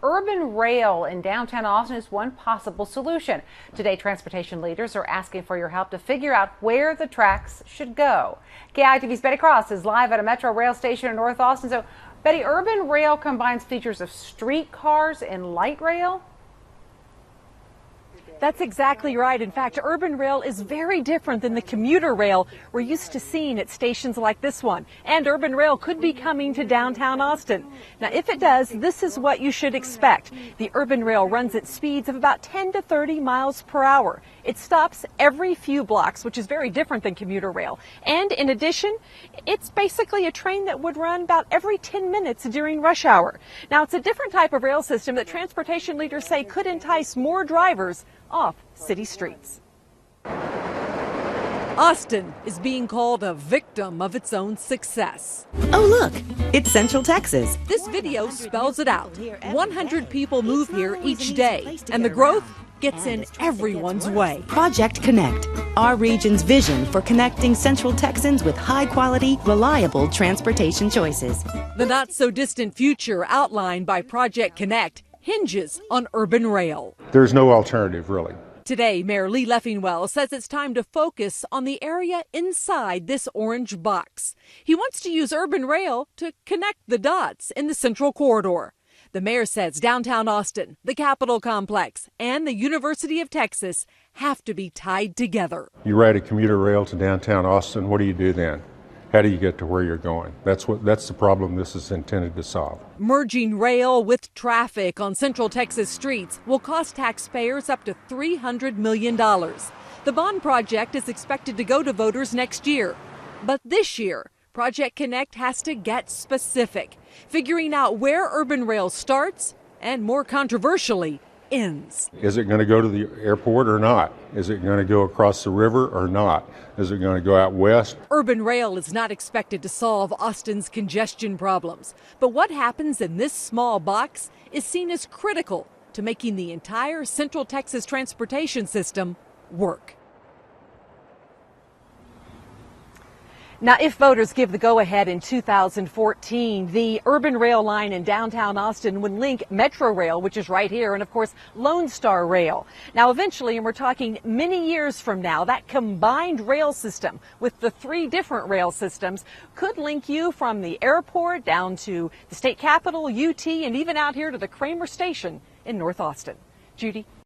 urban rail in downtown Austin is one possible solution. Today, transportation leaders are asking for your help to figure out where the tracks should go. KITV's Bettie Cross is live at a Metro rail station in North Austin. So, Bettie, urban rail combines features of streetcars and light rail? That's exactly right. In fact, urban rail is very different than the commuter rail we're used to seeing at stations like this one. And urban rail could be coming to downtown Austin. Now, if it does, this is what you should expect. The urban rail runs at speeds of about 10 to 30 miles per hour. It stops every few blocks, which is very different than commuter rail. And in addition, it's basically a train that would run about every 10 minutes during rush hour. Now, it's a different type of rail system that transportation leaders say could entice more drivers off city streets. Austin is being called a victim of its own success. Oh, look, it's Central Texas. This video spells it out. 100 people move here each day, and the growth gets in everyone's way. Project Connect, our region's vision for connecting Central Texans with high-quality, reliable transportation choices. The not-so-distant future outlined by Project Connect hinges on urban rail. There's no alternative, really. Today, Mayor Lee Leffingwell says it's time to focus on the area inside this orange box. He wants to use urban rail to connect the dots in the Central Corridor. The mayor says downtown Austin, the Capitol Complex, and the University of Texas have to be tied together. You ride a commuter rail to downtown Austin, what do you do then? How do you get to where you're going? That's the problem this is intended to solve. Merging rail with traffic on Central Texas streets will cost taxpayers up to $300 million. The bond project is expected to go to voters next year. But this year, Project Connect has to get specific, figuring out where urban rail starts and, more controversially, ends. Is it going to go to the airport or not? Is it going to go across the river or not? Is it going to go out west? Urban rail is not expected to solve Austin's congestion problems. But what happens in this small box is seen as critical to making the entire Central Texas transportation system work. Now, if voters give the go-ahead in 2014, the urban rail line in downtown Austin would link Metro Rail, which is right here, and of course, Lone Star Rail. Now, eventually, and we're talking many years from now, that combined rail system with the 3 different rail systems could link you from the airport down to the state capitol, UT, and even out here to the Kramer Station in North Austin. Judy?